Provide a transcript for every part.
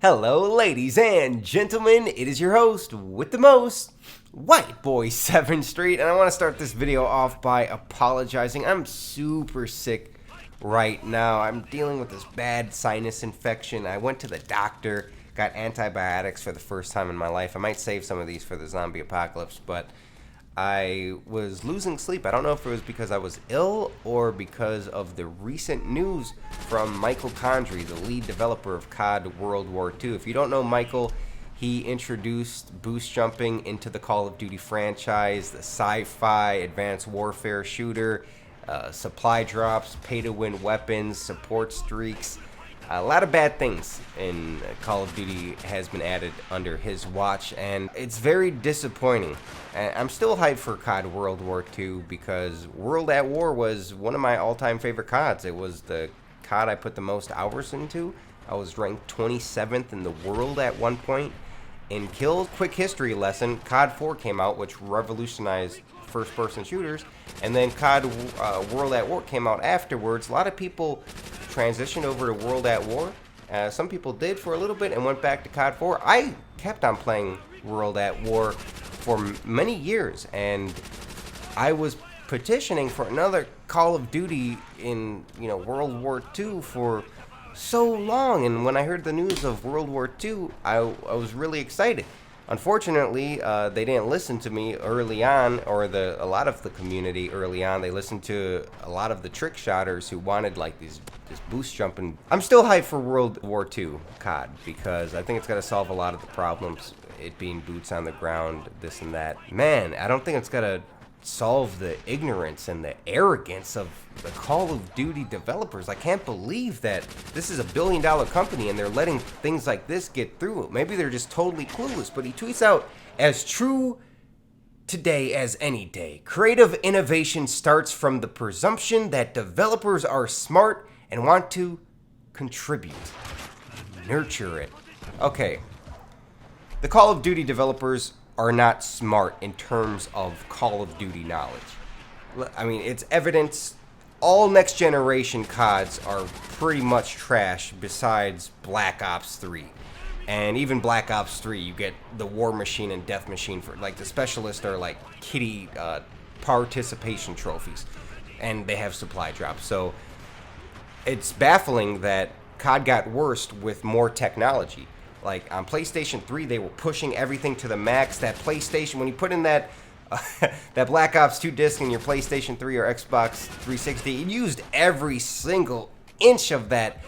Hello, ladies and gentlemen. It is your host with the most, White Boy 7th Street, and I want to start this video off by apologizing. I'm super sick right now. I'm dealing with this bad sinus infection. I went to the doctor, got antibiotics for the first time in my life. I might save some of these for the zombie apocalypse, but I was losing sleep. I don't know if it was because I was ill or because of the recent news from Michael Condrey, the lead developer of Cod Ww2. If you don't know Michael, he introduced boost jumping into the Call of Duty franchise, the sci-fi advanced warfare shooter, supply drops, pay-to-win weapons, support streaks. A lot of bad things in Call of Duty has been added under his watch, and it's very disappointing. And I'm still hyped for Cod Ww2 because World at War was one of my all-time favorite CODs. It was the COD I put the most hours into. I was ranked 27th in the world at one point in kills. Quick history lesson, Cod 4 came out, which revolutionized first-person shooters, and then Cod World at War came out afterwards. A lot of people transitioned over to World at War. Some people did for a little bit and went back to Cod 4. I kept on playing World at War for many years, and I was petitioning for another Call of Duty in World War II for so long, and when I heard the news of World War II, I was really excited. Unfortunately, they didn't listen to me early on, or a lot of the community early on. They listened to a lot of the trick shotters who wanted like this boost jumping. I'm still hyped for World War II COD because I think it's going to solve a lot of the problems, it being boots on the ground, this and that. Man, I don't think it's going to solve the ignorance and the arrogance of the Call of Duty developers. I can't believe that this is a billion-dollar company and they're letting things like this get through. Maybe they're just totally clueless, but he tweets out, "As true today as any day, creative innovation starts from the presumption that developers are smart and want to contribute. Nurture it." Okay, the Call of Duty developers are not smart in terms of Call of Duty knowledge. I mean, it's evidence. All next generation CODs are pretty much trash besides Black Ops 3. And even Black Ops 3, you get the War Machine and Death Machine for, like, the specialists are like kitty participation trophies. And they have supply drops. So it's baffling that COD got worse with more technology. Like on PlayStation 3, they were pushing everything to the max. That PlayStation, when you put in that that Black Ops 2 disc in your PlayStation 3 or Xbox 360, it used every single inch of that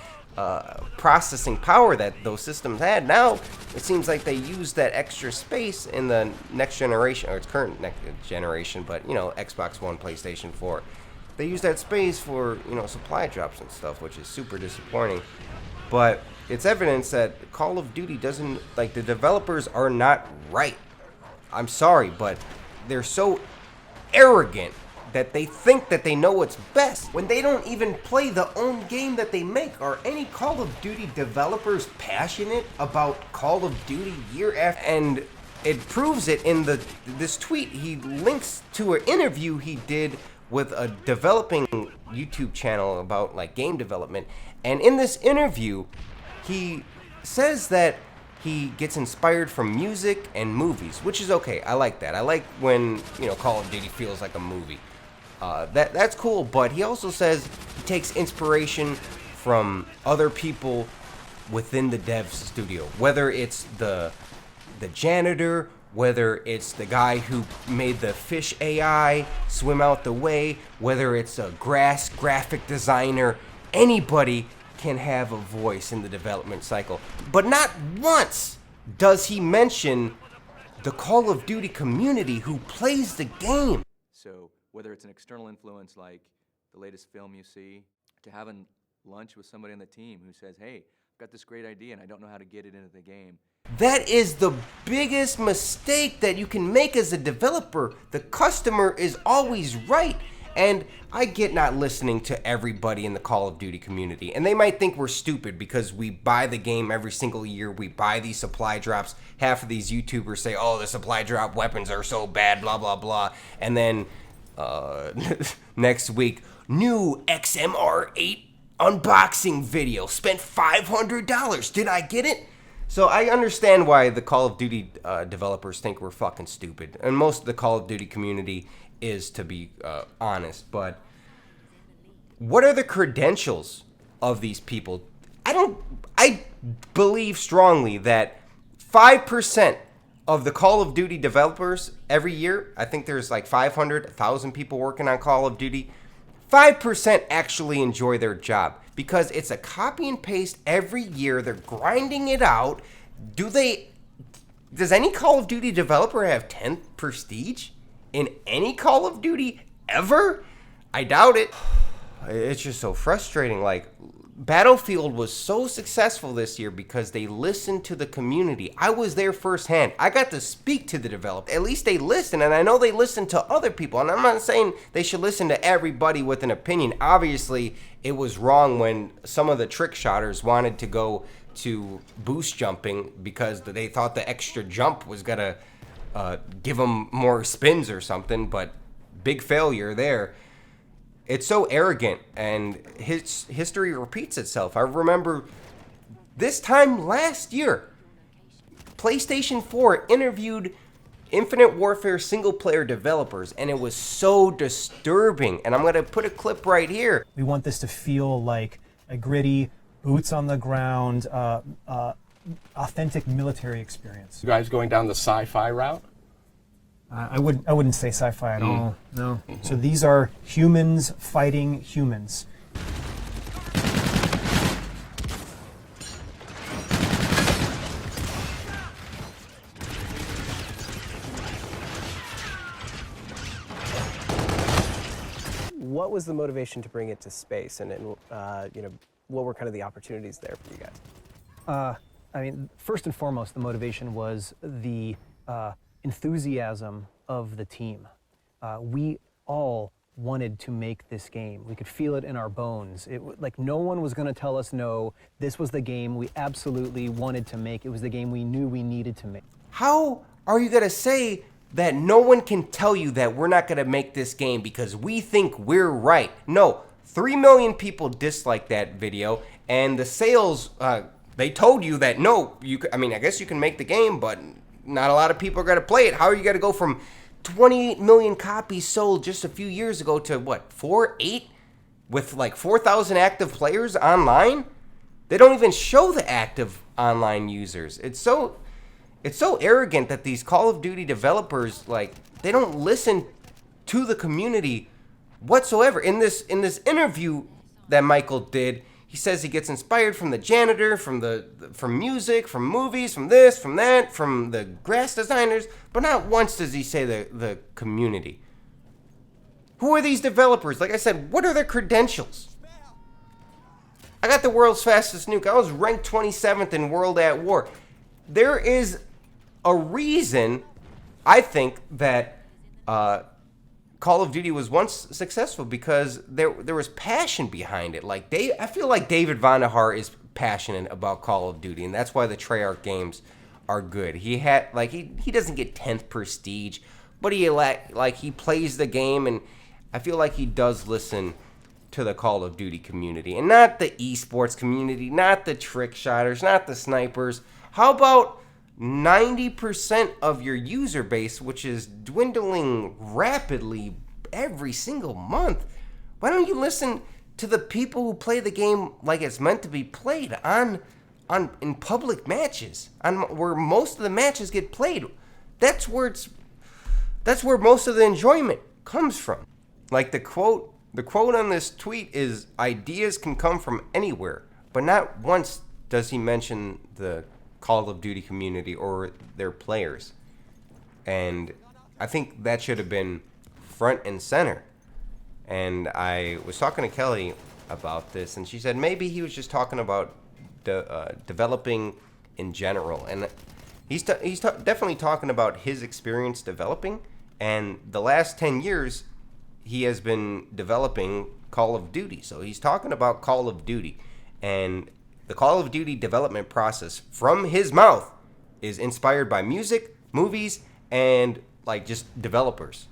processing power that those systems had. Now, it seems like they use that extra space in the next generation, or its current next generation, but, Xbox One, PlayStation 4. They use that space for, supply drops and stuff, which is super disappointing. But it's evidence that Call of Duty doesn't, like, the developers are not right. I'm sorry, but they're so arrogant that they think that they know what's best when they don't even play the own game that they make. Are any Call of Duty developers passionate about Call of Duty year after? And it proves it in this tweet. He links to an interview he did with a developing YouTube channel about like game development. And in this interview, he says that he gets inspired from music and movies, which is okay. I like that. I like when, Call of Duty feels like a movie. That's cool, but he also says he takes inspiration from other people within the dev studio, whether it's the janitor, whether it's the guy who made the fish AI swim out the way, whether it's a grass graphic designer. Anybody can have a voice in the development cycle. But not once does he mention the Call of Duty community who plays the game. So whether it's an external influence like the latest film you see, to having lunch with somebody on the team who says, "Hey, I've got this great idea and I don't know how to get it into the game." That is the biggest mistake that you can make as a developer. The customer is always right. And I get not listening to everybody in the Call of Duty community. And they might think we're stupid because we buy the game every single year. We buy these supply drops. Half of these YouTubers say, "Oh, the supply drop weapons are so bad, blah, blah, blah." And then next week, new XMR8 unboxing video. Spent $500. Did I get it? So I understand why the Call of Duty developers think we're fucking stupid, and most of the Call of Duty community is, to be honest. But what are the credentials of these people? I believe strongly that 5% of the Call of Duty developers every year, I think there's like 500, 1,000 people working on Call of Duty, 5% actually enjoy their job because it's a copy and paste every year. They're grinding it out. Does any Call of Duty developer have 10th prestige in any Call of Duty ever? I doubt it. It's just so frustrating. Like, Battlefield was so successful this year because they listened to the community. I was there firsthand. I got to speak to the developer. At least they listened, and I know they listened to other people. And I'm not saying they should listen to everybody with an opinion. Obviously, it was wrong when some of the trick shotters wanted to go to boost jumping because they thought the extra jump was going to give them more spins or something, but big failure there. It's so arrogant, and his history repeats itself. I remember this time last year, PlayStation 4 interviewed Infinite Warfare single-player developers, and it was so disturbing. And I'm going to put a clip right here. We want this to feel like a gritty, boots-on-the-ground, authentic military experience. You guys going down the sci-fi route? I wouldn't say sci-fi at all. No. So these are humans fighting humans. What was the motivation to bring it to space, and what were kind of the opportunities there for you guys? I mean, first and foremost, the motivation was the enthusiasm of the team. We all wanted to make this game. We could feel it in our bones. Like, no one was going to tell us no. This was the game we absolutely wanted to make. It was the game we knew we needed to make. How are you going to say that no one can tell you that we're not going to make this game because we think we're right? No, 3 million people disliked that video, and the sales, they told you that no, I guess you can make the game, but not a lot of people are going to play it. How are you going to go from 28 million copies sold just a few years ago to what, 8 with like 4,000 active players online? They don't even show the active online users. It's so arrogant that these Call of Duty developers, like, they don't listen to the community whatsoever. In this interview that Michael did, he says he gets inspired from the janitor, from music, from movies, from this, from that, from the grass designers, but not once does he say the community. Who are these developers? Like I said, what are their credentials? I got the world's fastest nuke. I was ranked 27th in World at War. There is a reason, I think, that Call of Duty was once successful, because there was passion behind it. Like, I feel like David Vonderhaar is passionate about Call of Duty, and that's why the Treyarch games are good. He doesn't get 10th prestige, but he plays the game, and I feel like he does listen to the Call of Duty community, and not the esports community, not the trick shotters, not the snipers. How about 90% of your user base, which is dwindling rapidly every single month? Why don't you listen to the people who play the game like it's meant to be played in public matches, where most of the matches get played? That's where most of the enjoyment comes from. Like, the quote on this tweet is, "Ideas can come from anywhere," but not once does he mention the Call of Duty community or their players. And I think that should have been front and center. And I was talking to Kelly about this, and she said maybe he was just talking about developing in general. And he's definitely talking about his experience developing. And the last 10 years, he has been developing Call of Duty. So he's talking about Call of Duty. And the Call of Duty development process from his mouth is inspired by music, movies, and like just developers.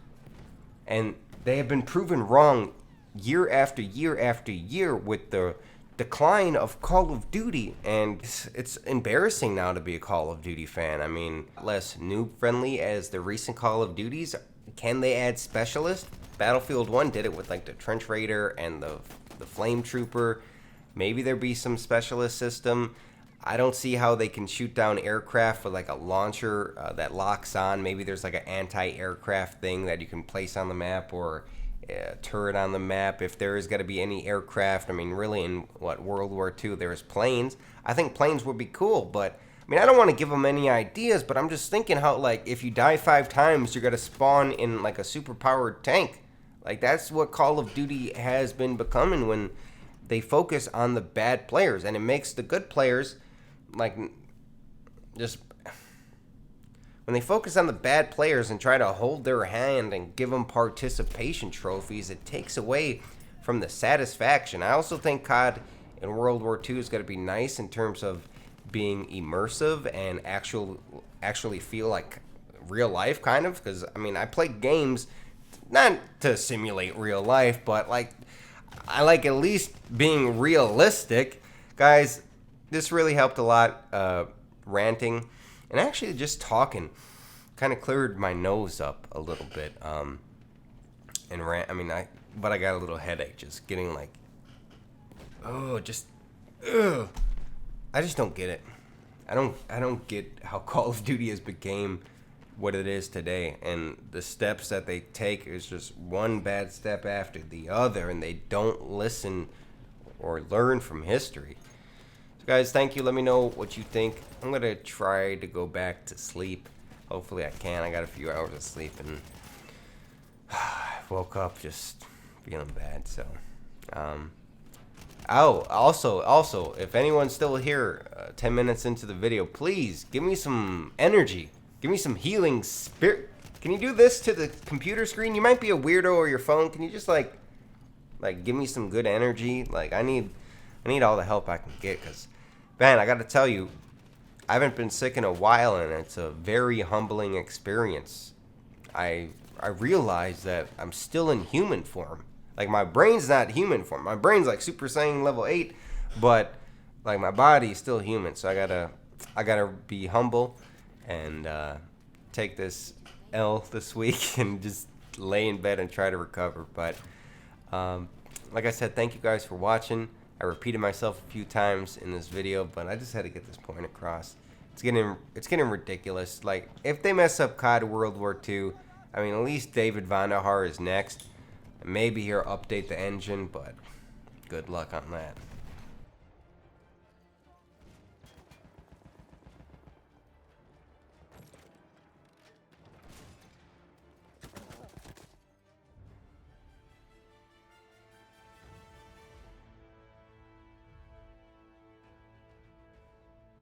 And they have been proven wrong year after year after year with the decline of Call of Duty, and it's embarrassing now to be a Call of Duty fan. I mean, less noob friendly as the recent Call of Duties. Can they add specialists? Battlefield 1 did it with like the Trench Raider and the Flame Trooper. Maybe there be some specialist system. I don't see how they can shoot down aircraft with like a launcher that locks on. Maybe there's like an anti-aircraft thing that you can place on the map, or a turret on the map. If there is going to be any aircraft, I mean, really in World War II, there was planes. I think planes would be cool, but I mean, I don't want to give them any ideas, but I'm just thinking how, like, if you die 5 times, you're going to spawn in like a super-powered tank. Like, that's what Call of Duty has been becoming when they focus on the bad players, and it makes the good players, like, just... When they focus on the bad players and try to hold their hand and give them participation trophies, it takes away from the satisfaction. I also think COD in World War II is going to be nice in terms of being immersive and actually feel like real life, kind of. Because, I mean, I play games not to simulate real life, but, like, I like at least being realistic. Guys, this really helped a lot, ranting. And actually just talking kind of cleared my nose up a little bit. And but I got a little headache just getting like, I just don't get it. I don't get how Call of Duty has became what it is today, and the steps that they take is just one bad step after the other, and they don't listen or learn from history. Guys, thank you. Let me know what you think. I'm going to try to go back to sleep. Hopefully I can. I got a few hours of sleep, and I woke up just feeling bad. So, also, if anyone's still here 10 minutes into the video, please give me some energy. Give me some healing spirit. Can you do this to the computer screen? You might be a weirdo or your phone. Can you just, like give me some good energy? Like, I need all the help I can get, because... Man, I got to tell you, I haven't been sick in a while, and it's a very humbling experience. I realize that I'm still in human form. Like, my brain's not human form. My brain's like Super Saiyan level 8, but like my body's still human. So I gotta be humble and take this L this week and just lay in bed and try to recover. But like I said, thank you guys for watching. I repeated myself a few times in this video, but I just had to get this point across. It's getting ridiculous. Like, if they mess up COD World War II, I mean, at least David Vonderhaar is next. Maybe he'll update the engine, but good luck on that.